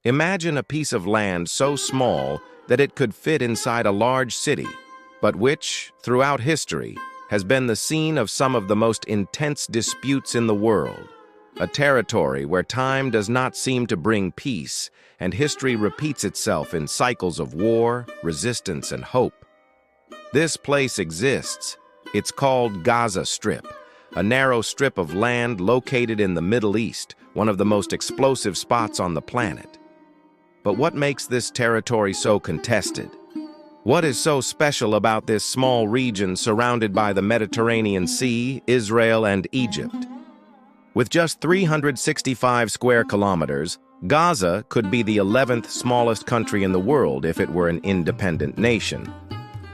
Imagine a piece of land so small that it could fit inside a large city, but which, throughout history, has been the scene of some of the most intense disputes in the world. A territory where time does not seem to bring peace, and history repeats itself in cycles of war, resistance, and hope. This place exists. It's called Gaza Strip, a narrow strip of land located in the Middle East, one of the most explosive spots on the planet. But what makes this territory so contested? What is so special about this small region surrounded by the Mediterranean Sea, Israel, and Egypt? With just 365 square kilometers, Gaza could be the 11th smallest country in the world if it were an independent nation.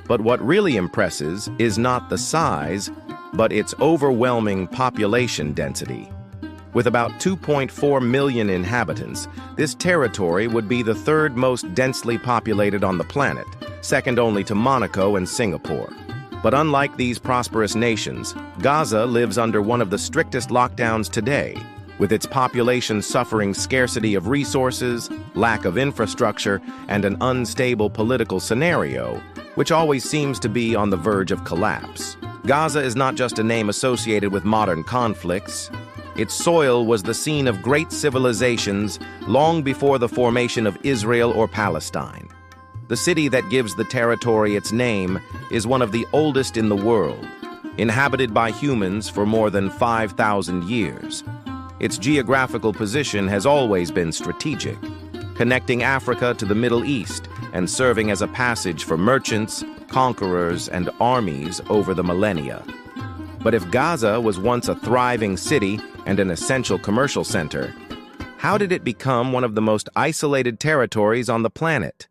But what really impresses is not the size, but its overwhelming population density. With about 2.4 million inhabitants, this territory would be the third most densely populated on the planet, second only to Monaco and Singapore. But unlike these prosperous nations, Gaza lives under one of the strictest lockdowns today, with its population suffering scarcity of resources, lack of infrastructure, and an unstable political scenario, which always seems to be on the verge of collapse. Gaza is not just a name associated with modern conflicts. Its soil was the scene of great civilizations long before the formation of Israel or Palestine. The city that gives the territory its name is one of the oldest in the world, inhabited by humans for more than 5,000 years. Its geographical position has always been strategic, connecting Africa to the Middle East and serving as a passage for merchants, conquerors, and armies over the millennia. But if Gaza was once a thriving city and an essential commercial center, how did it become one of the most isolated territories on the planet?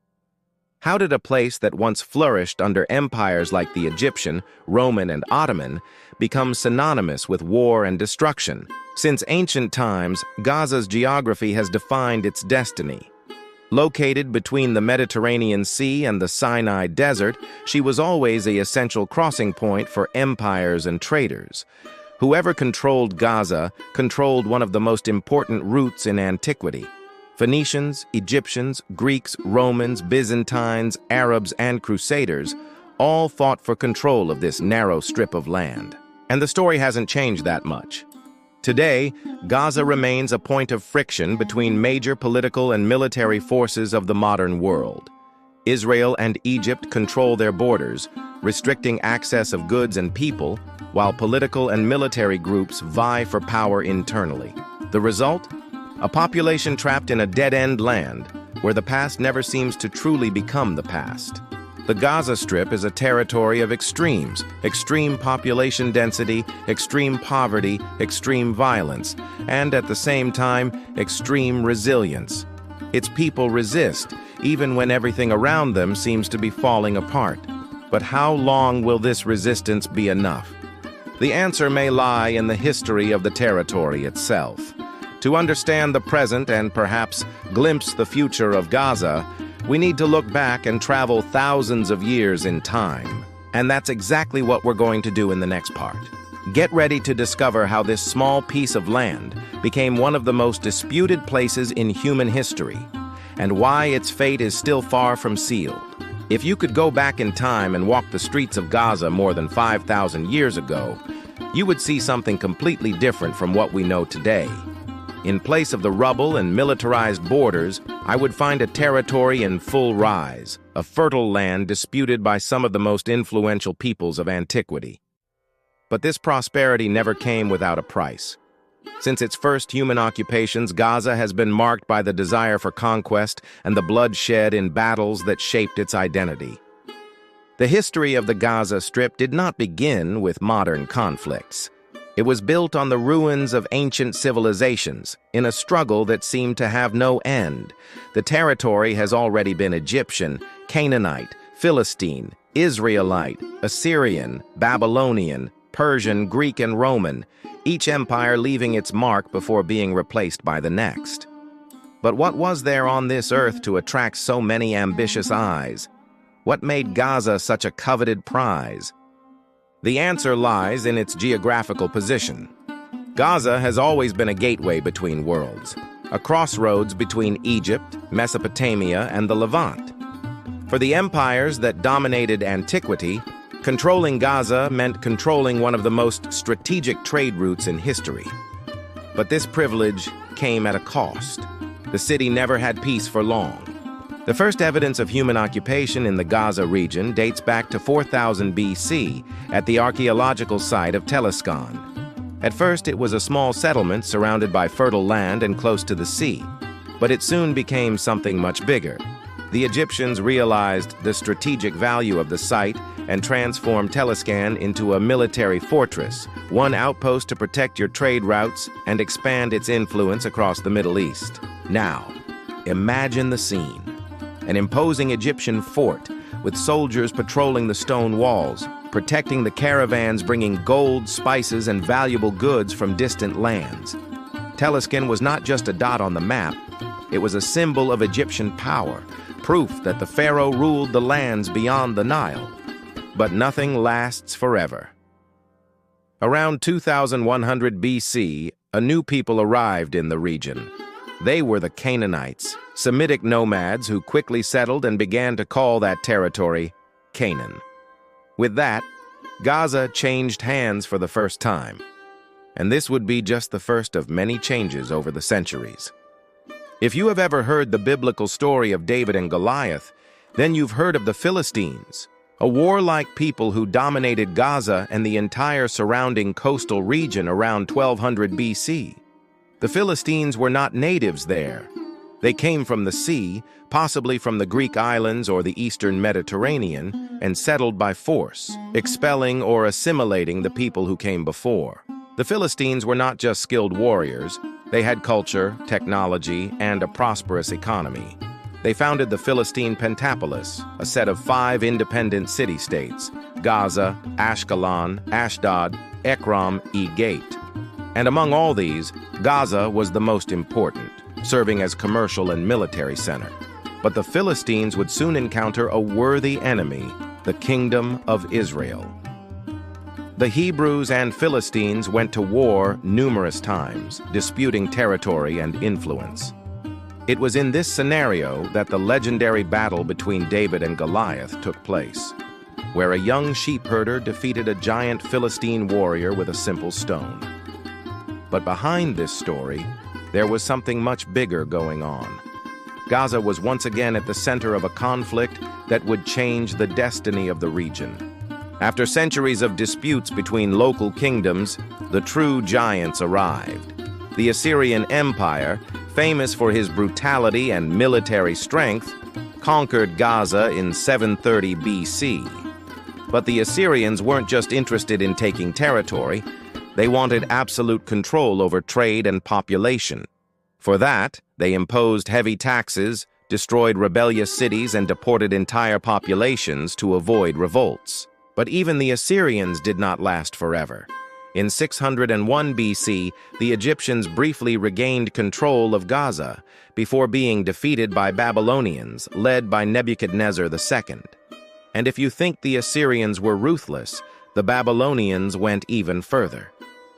How did a place that once flourished under empires like the Egyptian, Roman, and Ottoman become synonymous with war and destruction? Since ancient times, Gaza's geography has defined its destiny. Located between the Mediterranean Sea and the Sinai Desert, she was always an essential crossing point for empires and traders. Whoever controlled Gaza controlled one of the most important routes in antiquity. Phoenicians, Egyptians, Greeks, Romans, Byzantines, Arabs, and Crusaders all fought for control of this narrow strip of land. And the story hasn't changed that much. Today, Gaza remains a point of friction between major political and military forces of the modern world. Israel and Egypt control their borders, restricting access of goods and people, while political and military groups vie for power internally. The result? A population trapped in a dead-end land, where the past never seems to truly become the past. The Gaza Strip is a territory of extremes: extreme population density, extreme poverty, extreme violence, and at the same time, extreme resilience. Its people resist, even when everything around them seems to be falling apart. But how long will this resistance be enough? The answer may lie in the history of the territory itself. To understand the present and perhaps glimpse the future of Gaza, we need to look back and travel thousands of years in time. And that's exactly what we're going to do in the next part. Get ready to discover how this small piece of land became one of the most disputed places in human history, and why its fate is still far from sealed. If you could go back in time and walk the streets of Gaza more than 5,000 years ago, you would see something completely different from what we know today. In place of the rubble and militarized borders, I would find a territory in full rise, a fertile land disputed by some of the most influential peoples of antiquity. But this prosperity never came without a price. Since its first human occupations, Gaza has been marked by the desire for conquest and the blood shed in battles that shaped its identity. The history of the Gaza Strip did not begin with modern conflicts. It was built on the ruins of ancient civilizations, in a struggle that seemed to have no end. The territory has already been Egyptian, Canaanite, Philistine, Israelite, Assyrian, Babylonian, Persian, Greek, and Roman, each empire leaving its mark before being replaced by the next. But what was there on this earth to attract so many ambitious eyes? What made Gaza such a coveted prize? The answer lies in its geographical position. Gaza has always been a gateway between worlds. a crossroads between Egypt, Mesopotamia, and the Levant. For the empires that dominated antiquity, controlling Gaza meant controlling one of the most strategic trade routes in history. But this privilege came at a cost. The city never had peace for long. The first evidence of human occupation in the Gaza region dates back to 4000 BC at the archaeological site of Telescan. At first, it was a small settlement surrounded by fertile land and close to the sea, but it soon became something much bigger. The Egyptians realized the strategic value of the site and transformed Telescan into a military fortress, one outpost to protect your trade routes and expand its influence across the Middle East. Now, imagine the scene. An imposing Egyptian fort with soldiers patrolling the stone walls, protecting the caravans bringing gold, spices, and valuable goods from distant lands. Telescan was not just a dot on the map, it was a symbol of Egyptian power, proof that the pharaoh ruled the lands beyond the Nile. But nothing lasts forever. Around 2100 BC, a new people arrived in the region. They were the Canaanites, Semitic nomads who quickly settled and began to call that territory Canaan. With that, Gaza changed hands for the first time. And this would be just the first of many changes over the centuries. If you have ever heard the biblical story of David and Goliath, then you've heard of the Philistines, a warlike people who dominated Gaza and the entire surrounding coastal region around 1200 BC. The Philistines were not natives there. They came from the sea, possibly from the Greek islands or the eastern Mediterranean, and settled by force, expelling or assimilating the people who came before. The Philistines were not just skilled warriors. They had culture, technology, and a prosperous economy. They founded the Philistine Pentapolis, a set of 5 independent city-states: Gaza, Ashkelon, Ashdod, Ekron, Gate. And among all these, Gaza was the most important, serving as commercial and military center. But the Philistines would soon encounter a worthy enemy, the Kingdom of Israel. The Hebrews and Philistines went to war numerous times, disputing territory and influence. It was in this scenario that the legendary battle between David and Goliath took place, where a young sheep herder defeated a giant Philistine warrior with a simple stone. But behind this story, there was something much bigger going on. Gaza was once again at the center of a conflict that would change the destiny of the region. After centuries of disputes between local kingdoms, the true giants arrived. The Assyrian Empire, famous for his brutality and military strength, conquered Gaza in 730 BC. But the Assyrians weren't just interested in taking territory, they wanted absolute control over trade and population. For that, they imposed heavy taxes, destroyed rebellious cities, and deported entire populations to avoid revolts. But even the Assyrians did not last forever. In 601 BC, the Egyptians briefly regained control of Gaza before being defeated by Babylonians, led by Nebuchadnezzar II. And if you think the Assyrians were ruthless, the Babylonians went even further.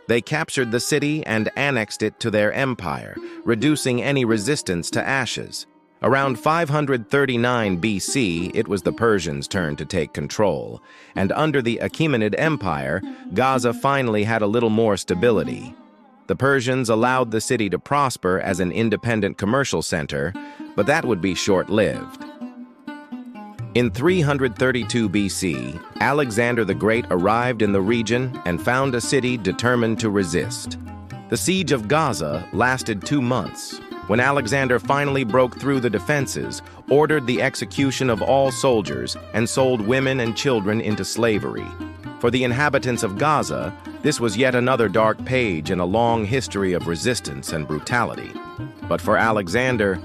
They captured the city and annexed it to their empire, reducing any resistance to ashes. Around 539 BC, it was the Persians' turn to take control, and under the Achaemenid Empire, Gaza finally had a little more stability. The Persians allowed the city to prosper as an independent commercial center, but that would be short-lived. In 332 BC, Alexander the Great arrived in the region and found a city determined to resist. The siege of Gaza lasted 2 months, when Alexander finally broke through the defenses, ordered the execution of all soldiers, and sold women and children into slavery. For the inhabitants of Gaza, this was yet another dark page in a long history of resistance and brutality. But for Alexander,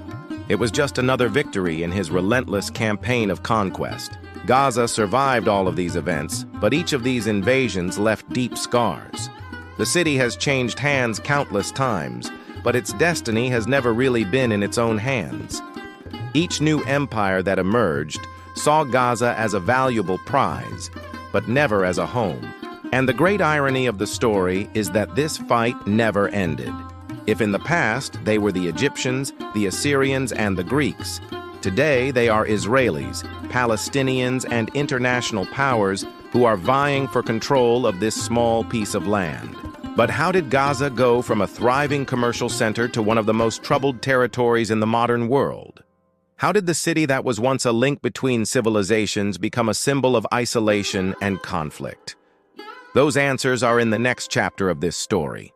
it was just another victory in his relentless campaign of conquest. Gaza survived all of these events, but each of these invasions left deep scars. The city has changed hands countless times, but its destiny has never really been in its own hands. Each new empire that emerged saw Gaza as a valuable prize, but never as a home. And the great irony of the story is that this fight never ended. If in the past they were the Egyptians, the Assyrians, and the Greeks, today they are Israelis, Palestinians, and international powers who are vying for control of this small piece of land. But how did Gaza go from a thriving commercial center to one of the most troubled territories in the modern world? How did the city that was once a link between civilizations become a symbol of isolation and conflict? Those answers are in the next chapter of this story.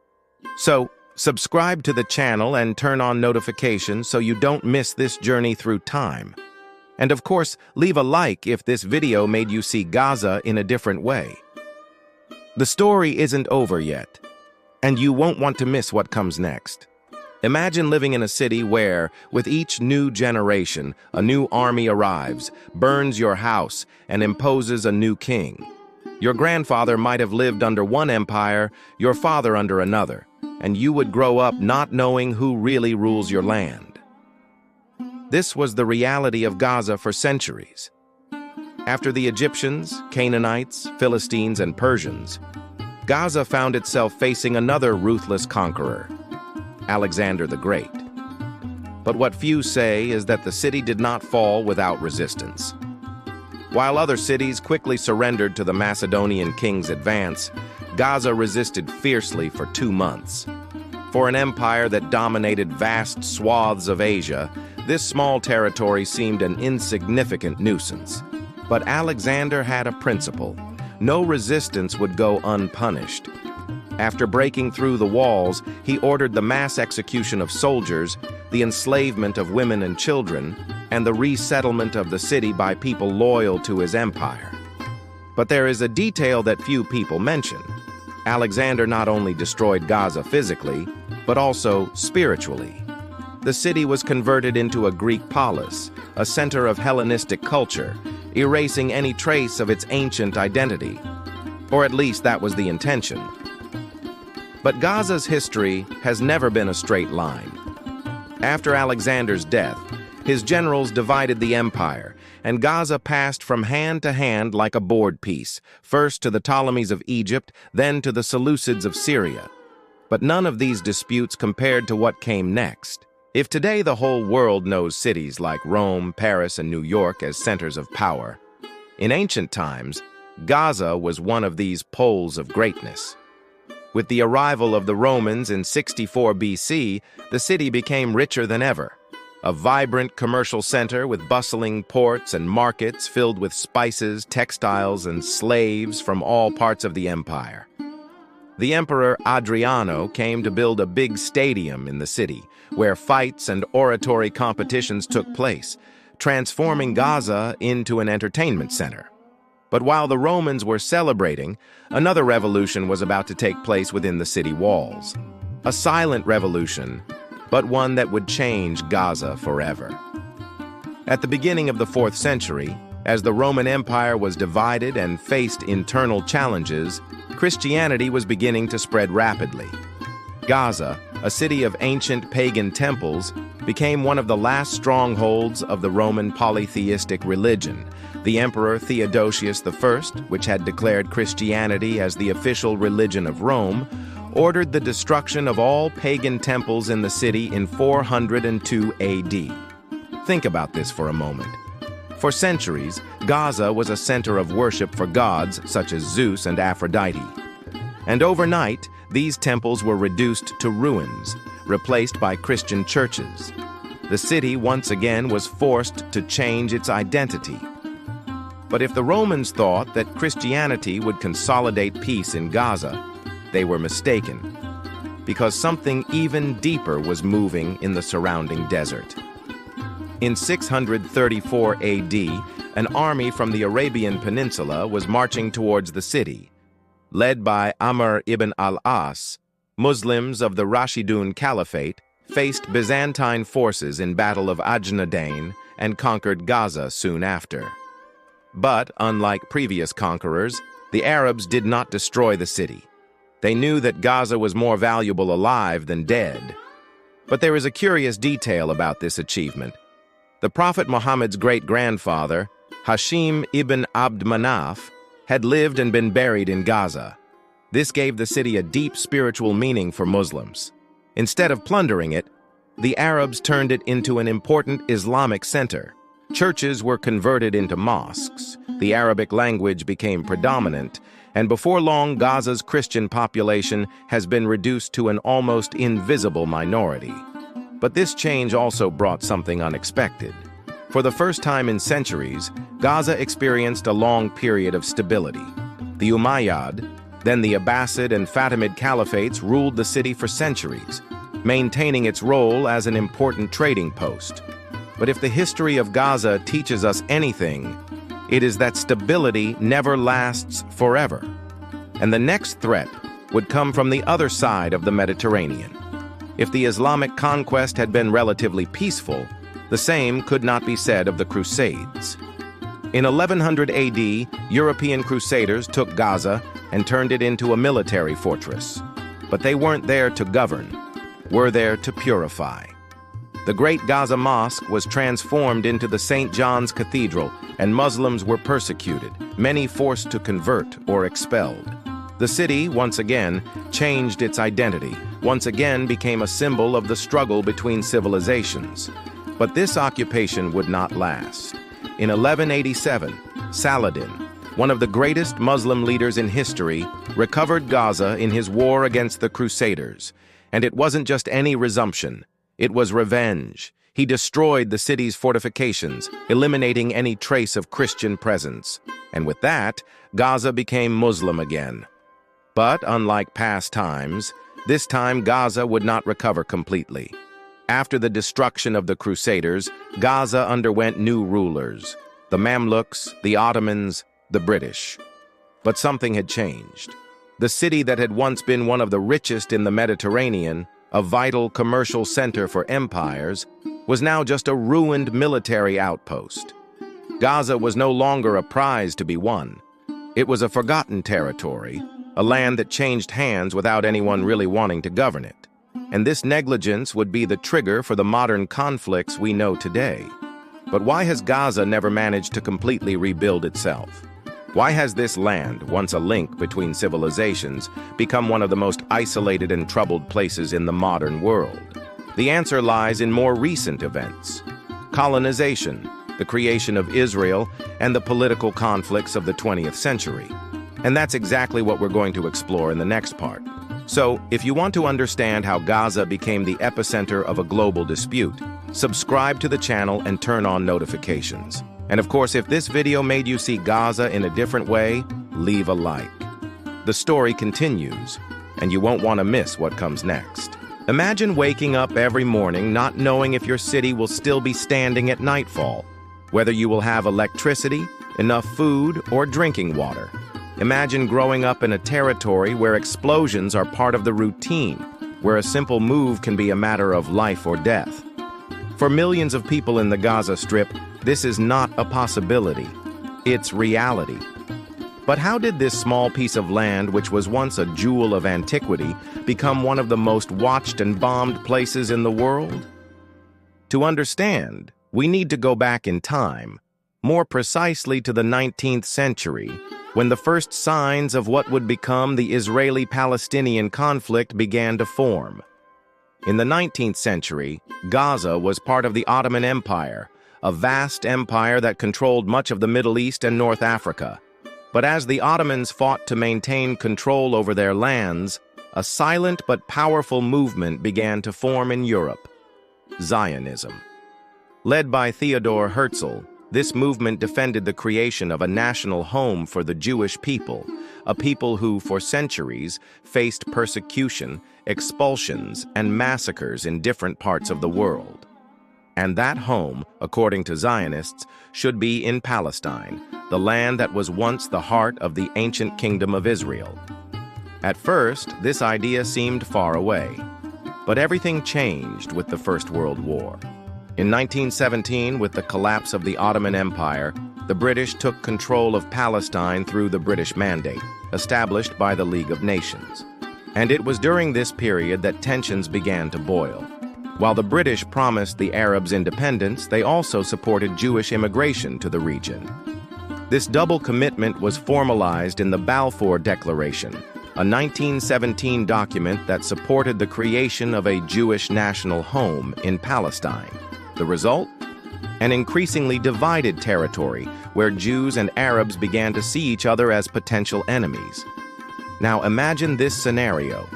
So, subscribe to the channel and turn on notifications so you don't miss this journey through time. And of course, leave a like if this video made you see Gaza in a different way. The story isn't over yet, and you won't want to miss what comes next. Imagine living in a city where, with each new generation, a new army arrives, burns your house, and imposes a new king. Your grandfather might have lived under one empire, your father under another, and you would grow up not knowing who really rules your land. This was the reality of Gaza for centuries. After the Egyptians, Canaanites, Philistines, and Persians, Gaza found itself facing another ruthless conqueror, Alexander the Great. But what few say is that the city did not fall without resistance. While other cities quickly surrendered to the Macedonian king's advance, Gaza resisted fiercely for 2 months. For an empire that dominated vast swaths of Asia, this small territory seemed an insignificant nuisance. But Alexander had a principle: no resistance would go unpunished. After breaking through the walls, he ordered the mass execution of soldiers, the enslavement of women and children, and the resettlement of the city by people loyal to his empire. But there is a detail that few people mention. Alexander not only destroyed Gaza physically, but also spiritually. The city was converted into a Greek polis, a center of Hellenistic culture, erasing any trace of its ancient identity. Or at least that was the intention. But Gaza's history has never been a straight line. After Alexander's death, his generals divided the empire, and Gaza passed from hand to hand like a board piece, first to the Ptolemies of Egypt, then to the Seleucids of Syria. But none of these disputes compared to what came next. If today the whole world knows cities like Rome, Paris, and New York as centers of power, in ancient times, Gaza was one of these poles of greatness. With the arrival of the Romans in 64 BC, the city became richer than ever. A vibrant commercial center with bustling ports and markets filled with spices, textiles, and slaves from all parts of the empire. The Emperor Adriano came to build a big stadium in the city, where fights and oratory competitions took place, transforming Gaza into an entertainment center. But while the Romans were celebrating, another revolution was about to take place within the city walls. A silent revolution, but one that would change Gaza forever. At the beginning of the 4th century, as the Roman Empire was divided and faced internal challenges, Christianity was beginning to spread rapidly. Gaza, a city of ancient pagan temples, became one of the last strongholds of the Roman polytheistic religion. The Emperor Theodosius I, which had declared Christianity as the official religion of Rome, ordered the destruction of all pagan temples in the city in 402 AD. Think about this for a moment. For centuries, Gaza was a center of worship for gods such as Zeus and Aphrodite. And overnight, these temples were reduced to ruins, replaced by Christian churches. The city once again was forced to change its identity. But if the Romans thought that Christianity would consolidate peace in Gaza, they were mistaken, because something even deeper was moving in the surrounding desert. In 634 AD, an army from the Arabian Peninsula was marching towards the city. Led by Amr ibn al-As, Muslims of the Rashidun Caliphate faced Byzantine forces in Battle of Ajnadain and conquered Gaza soon after. But, unlike previous conquerors, the Arabs did not destroy the city. They knew that Gaza was more valuable alive than dead. But there is a curious detail about this achievement. The Prophet Muhammad's great-grandfather, Hashim ibn Abd Manaf, had lived and been buried in Gaza. This gave the city a deep spiritual meaning for Muslims. Instead of plundering it, the Arabs turned it into an important Islamic center. Churches were converted into mosques, the Arabic language became predominant, and before long Gaza's Christian population has been reduced to an almost invisible minority. But this change also brought something unexpected. For the first time in centuries, Gaza experienced a long period of stability. The Umayyad, then the Abbasid and Fatimid caliphates ruled the city for centuries, maintaining its role as an important trading post. But if the history of Gaza teaches us anything, it is that stability never lasts forever. And the next threat would come from the other side of the Mediterranean. If the Islamic conquest had been relatively peaceful, the same could not be said of the Crusades. In 1100 AD, European crusaders took Gaza and turned it into a military fortress. But they weren't there to govern, were there to purify. The Great Gaza Mosque was transformed into the St. John's Cathedral, and Muslims were persecuted, many forced to convert or expelled. The city, once again, changed its identity, once again became a symbol of the struggle between civilizations. But this occupation would not last. In 1187, Saladin, one of the greatest Muslim leaders in history, recovered Gaza in his war against the Crusaders. And it wasn't just any resumption. It was revenge. He destroyed the city's fortifications, eliminating any trace of Christian presence. And with that, Gaza became Muslim again. But unlike past times, this time Gaza would not recover completely. After the destruction of the Crusaders, Gaza underwent new rulers: the Mamluks, the Ottomans, the British. But something had changed. The city that had once been one of the richest in the Mediterranean, a vital commercial center for empires, was now just a ruined military outpost. Gaza was no longer a prize to be won. It was a forgotten territory, a land that changed hands without anyone really wanting to govern it. And this negligence would be the trigger for the modern conflicts we know today. But why has Gaza never managed to completely rebuild itself? Why has this land, once a link between civilizations, become one of the most isolated and troubled places in the modern world? The answer lies in more recent events: colonization, the creation of Israel, and the political conflicts of the 20th century. And that's exactly what we're going to explore in the next part. So, if you want to understand how Gaza became the epicenter of a global dispute, subscribe to the channel and turn on notifications. And of course, if this video made you see Gaza in a different way, leave a like. The story continues, and you won't want to miss what comes next. Imagine waking up every morning not knowing if your city will still be standing at nightfall, whether you will have electricity, enough food, or drinking water. Imagine growing up in a territory where explosions are part of the routine, where a simple move can be a matter of life or death. For millions of people in the Gaza Strip, this is not a possibility. It's reality. But how did this small piece of land, which was once a jewel of antiquity, become one of the most watched and bombed places in the world? To understand, we need to go back in time, more precisely to the 19th century, when the first signs of what would become the Israeli-Palestinian conflict began to form. In the 19th century, Gaza was part of the Ottoman Empire, a vast empire that controlled much of the Middle East and North Africa. But as the Ottomans fought to maintain control over their lands, a silent but powerful movement began to form in Europe: Zionism. Led by Theodor Herzl, this movement defended the creation of a national home for the Jewish people, a people who, for centuries, faced persecution, expulsions, and massacres in different parts of the world. And that home, according to Zionists, should be in Palestine, the land that was once the heart of the ancient kingdom of Israel. At first, this idea seemed far away, but everything changed with the First World War. In 1917, with the collapse of the Ottoman Empire, the British took control of Palestine through the British Mandate, established by the League of Nations. And it was during this period that tensions began to boil. While the British promised the Arabs independence, they also supported Jewish immigration to the region. This double commitment was formalized in the Balfour Declaration, a 1917 document that supported the creation of a Jewish national home in Palestine. The result? An increasingly divided territory where Jews and Arabs began to see each other as potential enemies. Now imagine this scenario: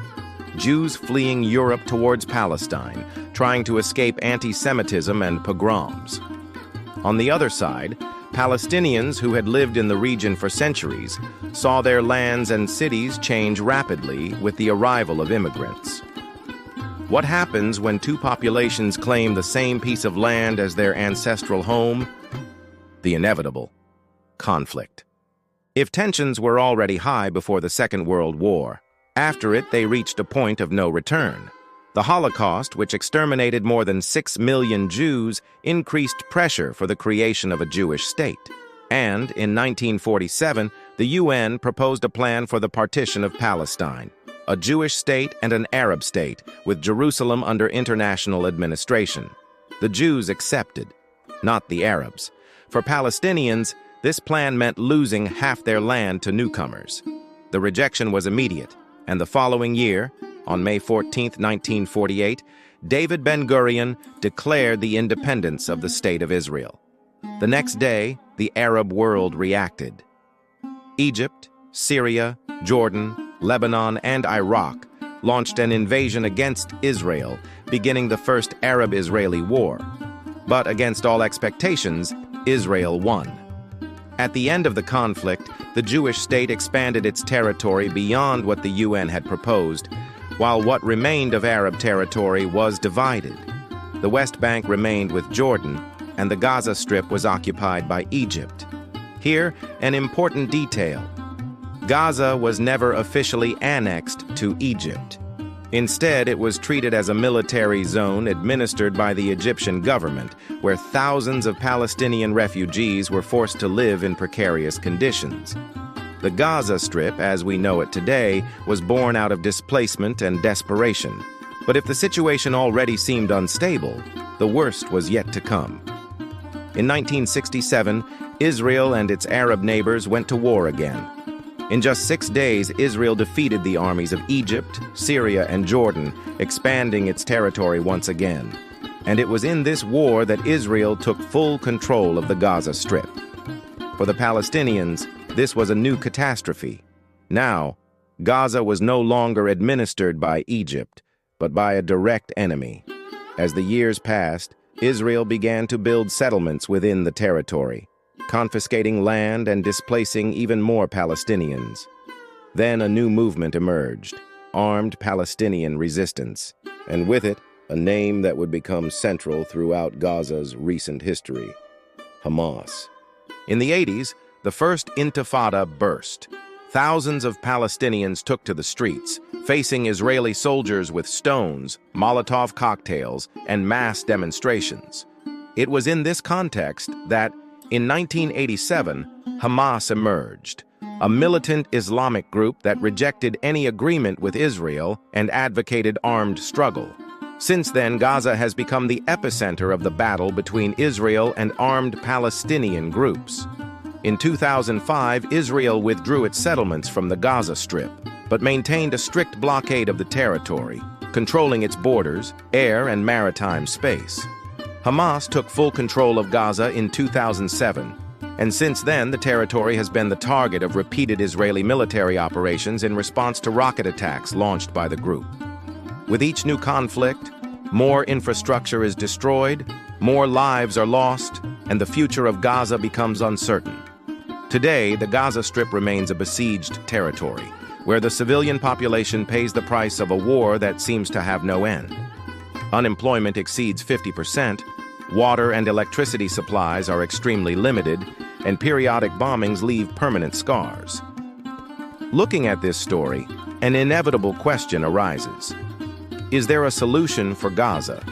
Jews fleeing Europe towards Palestine, trying to escape anti-Semitism and pogroms. On the other side, Palestinians who had lived in the region for centuries saw their lands and cities change rapidly with the arrival of immigrants. What happens when two populations claim the same piece of land as their ancestral home? The inevitable: conflict. If tensions were already high before the Second World War, after it they reached a point of no return. The Holocaust, which exterminated more than 6 million Jews, increased pressure for the creation of a Jewish state. And in 1947, the UN proposed a plan for the partition of Palestine, a Jewish state and an Arab state, with Jerusalem under international administration. The Jews accepted, not the Arabs. For Palestinians, this plan meant losing half their land to newcomers. The rejection was immediate, and the following year, on May 14, 1948, David Ben-Gurion declared the independence of the State of Israel. The next day, the Arab world reacted. Egypt, Syria, Jordan, Lebanon, and Iraq launched an invasion against Israel, beginning the First Arab-Israeli War. But against all expectations, Israel won. At the end of the conflict, the Jewish state expanded its territory beyond what the UN had proposed, while what remained of Arab territory was divided. The West Bank remained with Jordan, and the Gaza Strip was occupied by Egypt. Here, an important detail: Gaza was never officially annexed to Egypt. Instead, it was treated as a military zone administered by the Egyptian government, where thousands of Palestinian refugees were forced to live in precarious conditions. The Gaza Strip, as we know it today, was born out of displacement and desperation. But if the situation already seemed unstable, the worst was yet to come. In 1967, Israel and its Arab neighbors went to war again. In just 6 days, Israel defeated the armies of Egypt, Syria, and Jordan, expanding its territory once again. And it was in this war that Israel took full control of the Gaza Strip. For the Palestinians, this was a new catastrophe. Now, Gaza was no longer administered by Egypt, but by a direct enemy. As the years passed, Israel began to build settlements within the territory, confiscating land and displacing even more Palestinians. Then a new movement emerged: armed Palestinian resistance, and with it, a name that would become central throughout Gaza's recent history: Hamas. In the 80s, the first Intifada burst. Thousands of Palestinians took to the streets, facing Israeli soldiers with stones, Molotov cocktails, and mass demonstrations. It was in this context that, in 1987, Hamas emerged, a militant Islamic group that rejected any agreement with Israel and advocated armed struggle. Since then, Gaza has become the epicenter of the battle between Israel and armed Palestinian groups. In 2005, Israel withdrew its settlements from the Gaza Strip, but maintained a strict blockade of the territory, controlling its borders, air, and maritime space. Hamas took full control of Gaza in 2007, and since then the territory has been the target of repeated Israeli military operations in response to rocket attacks launched by the group. With each new conflict, more infrastructure is destroyed, more lives are lost, and the future of Gaza becomes uncertain. Today, the Gaza Strip remains a besieged territory, where the civilian population pays the price of a war that seems to have no end. Unemployment exceeds 50%, water and electricity supplies are extremely limited, and periodic bombings leave permanent scars. Looking at this story, an inevitable question arises. Is there a solution for Gaza?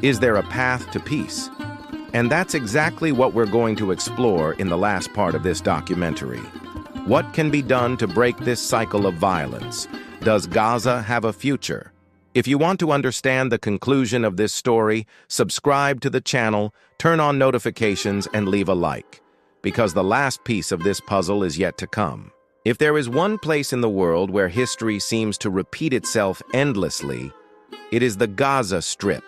Is there a path to peace? And that's exactly what we're going to explore in the last part of this documentary. What can be done to break this cycle of violence? Does Gaza have a future? If you want to understand the conclusion of this story, subscribe to the channel, turn on notifications, and leave a like, because the last piece of this puzzle is yet to come. If there is one place in the world where history seems to repeat itself endlessly, it is the Gaza Strip.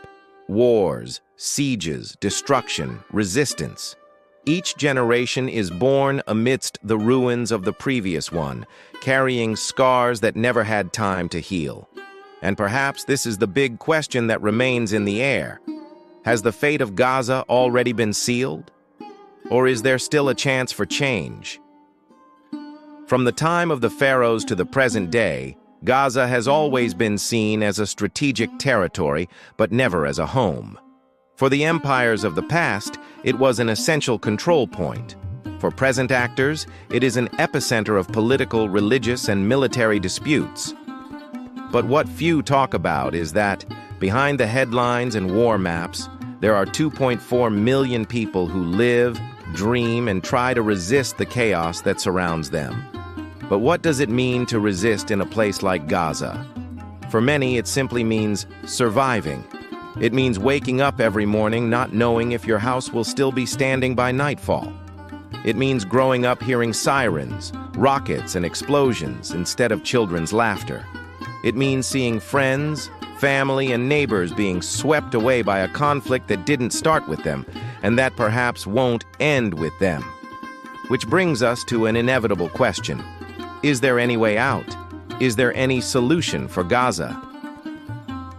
Wars, sieges, destruction, resistance. Each generation is born amidst the ruins of the previous one, carrying scars that never had time to heal. And perhaps this is the big question that remains in the air. Has the fate of Gaza already been sealed? Or is there still a chance for change? From the time of the pharaohs to the present day, Gaza has always been seen as a strategic territory, but never as a home. For the empires of the past, it was an essential control point. For present actors, it is an epicenter of political, religious, and military disputes. But what few talk about is that, behind the headlines and war maps, there are 2.4 million people who live, dream, and try to resist the chaos that surrounds them. But what does it mean to resist in a place like Gaza? For many, it simply means surviving. It means waking up every morning not knowing if your house will still be standing by nightfall. It means growing up hearing sirens, rockets, and explosions instead of children's laughter. It means seeing friends, family, and neighbors being swept away by a conflict that didn't start with them, and that perhaps won't end with them. Which brings us to an inevitable question. Is there any way out? Is there any solution for Gaza?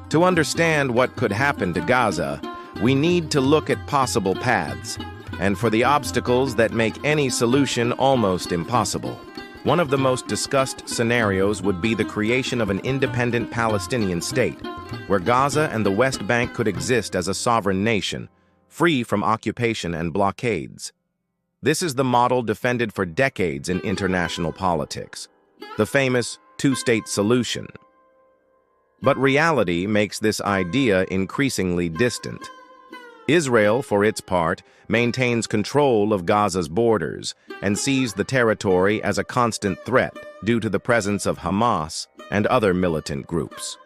To understand what could happen to Gaza, we need to look at possible paths, and for the obstacles that make any solution almost impossible. One of the most discussed scenarios would be the creation of an independent Palestinian state, where Gaza and the West Bank could exist as a sovereign nation, free from occupation and blockades. This is the model defended for decades in international politics, the famous two-state solution. But reality makes this idea increasingly distant. Israel, for its part, maintains control of Gaza's borders and sees the territory as a constant threat due to the presence of Hamas and other militant groups.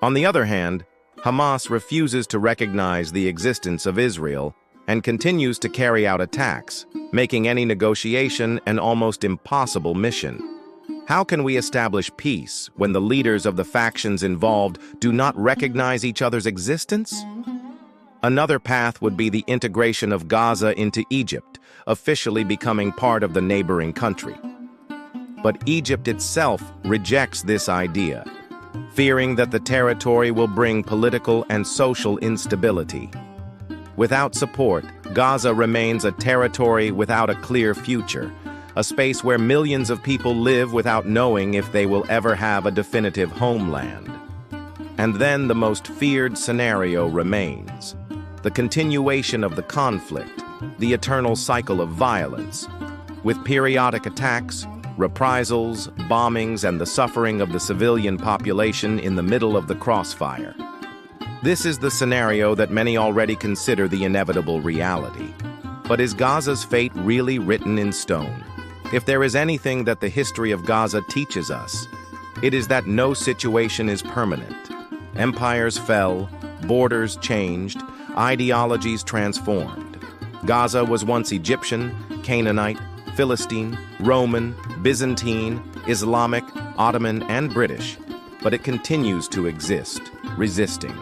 On the other hand, Hamas refuses to recognize the existence of Israel and continues to carry out attacks, making any negotiation an almost impossible mission. How can we establish peace when the leaders of the factions involved do not recognize each other's existence? Another path would be the integration of Gaza into Egypt, officially becoming part of the neighboring country. But Egypt itself rejects this idea, fearing that the territory will bring political and social instability. Without support, Gaza remains a territory without a clear future, a space where millions of people live without knowing if they will ever have a definitive homeland. And then the most feared scenario remains: the continuation of the conflict, the eternal cycle of violence, with periodic attacks, reprisals, bombings, and the suffering of the civilian population in the middle of the crossfire. This is the scenario that many already consider the inevitable reality. But is Gaza's fate really written in stone? If there is anything that the history of Gaza teaches us, it is that no situation is permanent. Empires fell, borders changed, ideologies transformed. Gaza was once Egyptian, Canaanite, Philistine, Roman, Byzantine, Islamic, Ottoman, and British, but it continues to exist, resisting.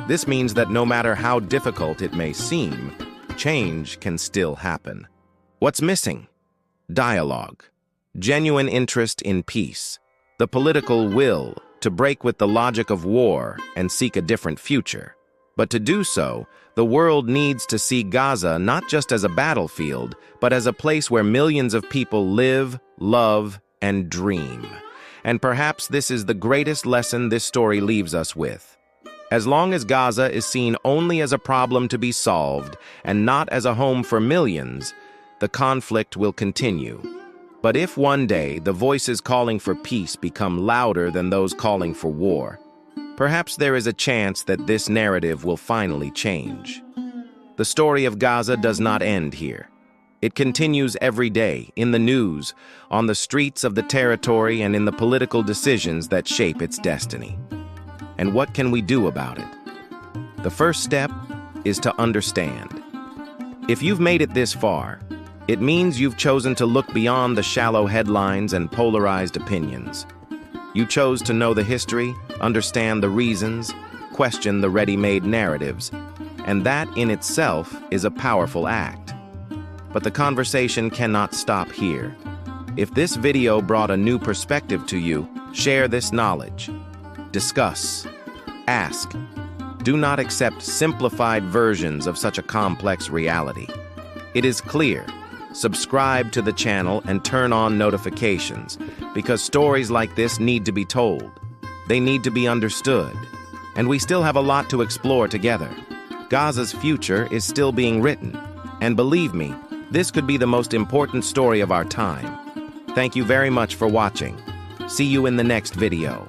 This means that no matter how difficult it may seem, change can still happen. What's missing? Dialogue, genuine interest in peace, the political will to break with the logic of war and seek a different future. But to do so, the world needs to see Gaza not just as a battlefield, but as a place where millions of people live, love, and dream. And perhaps this is the greatest lesson this story leaves us with. As long as Gaza is seen only as a problem to be solved and not as a home for millions, the conflict will continue. But if one day the voices calling for peace become louder than those calling for war, perhaps there is a chance that this narrative will finally change. The story of Gaza does not end here. It continues every day, in the news, on the streets of the territory, and in the political decisions that shape its destiny. And what can we do about it? The first step is to understand. If you've made it this far, It means you've chosen to look beyond the shallow headlines and polarized opinions. You chose to know the history, understand the reasons, question the ready-made narratives, and that in itself is a powerful act. But the conversation cannot stop here. If this video brought a new perspective to you, share this knowledge. Discuss. Ask. Do not accept simplified versions of such a complex reality. It is clear. Subscribe to the channel and turn on notifications, because stories like this need to be told. They need to be understood. And we still have a lot to explore together. Gaza's future is still being written. And believe me, this could be the most important story of our time. Thank you very much for watching. See you in the next video.